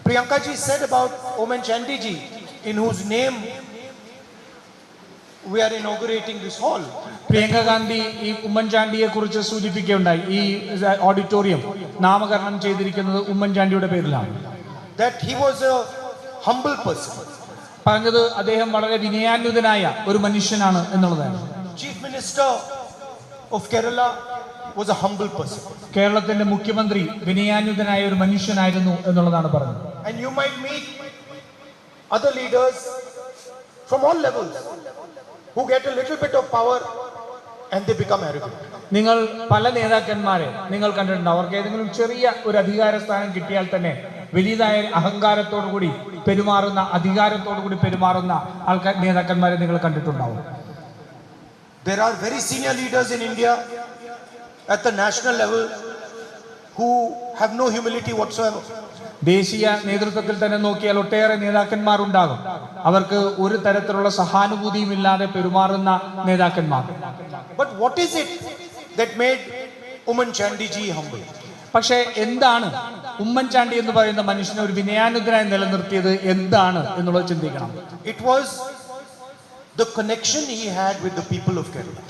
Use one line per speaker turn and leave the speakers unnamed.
Priyanka ji said about Oman Chandy ji, in whose name we are inaugurating this hall.
Priyanka Gandhi ഈ ഉമ്മൻചാണ്ടിയെ കുറിച്ച് സൂചിപ്പിക്കുകയുണ്ടായി. ഈ auditorium നാമകരണം ചെയ്തിരിക്കുന്നത് ഉമ്മൻചാണ്ടിയുടെ പേരിലാണ്.
That he was a humble person.
പറഞ്ഞത് അദ്ദേഹം വളരെ വിനയാന്വിതനായ ഒരു മനുഷ്യനാണ് എന്നുള്ളതാണ്.
Chief Minister of Kerala was a humble person.
കേരളത്തിന്റെ മുഖ്യമന്ത്രി വിനയാന്വിതനായ ഒരു മനുഷ്യനായിരുന്നു എന്നുള്ളതാണ് പറഞ്ഞത്.
And you might meet other leaders from all levels who get a little bit of power and they become arrogant.
നിങ്ങൾ പല നേതാക്കന്മാരെ നിങ്ങൾ കണ്ടിട്ടുണ്ട്. അവർക്ക് ഏതെങ്കിലും ചെറിയ ഒരു അധികാര സ്ഥാനം കിട്ടിയാൽ തന്നെ വലിയതായ അഹങ്കാരത്തോടു കൂടി പെരുമാറുന്ന, അധികാരത്തോടു കൂടി പെരുമാറുന്ന നേതാക്കന്മാരെ നിങ്ങൾ കണ്ടിട്ടുണ്ടാവും.
There are very senior leaders in India at the national level who have no humility whatsoever.
ദേശീയ നേതൃത്വത്തിൽ തന്നെ നോക്കിയാൽ ഒട്ടേറെ നേതാക്കന്മാരുണ്ടാകും. അവർക്ക് ഒരു തരത്തിലുള്ള സഹാനുഭൂതിയും ഇല്ലാതെ പെരുമാറുന്ന നേതാക്കന്മാർ.
But what is it that made Oman Chandy ji humble?
പക്ഷേ എന്താണ് ഉമ്മൻചാണ്ടി എന്ന് പറയുന്ന മനുഷ്യനെ ഒരു വിനയാനുദ്ധനായി നിലനിർത്തിയത് എന്താണ് എന്നുള്ളത് ചിന്തിക്കണം.
It was the connection he had with the people of Kerala.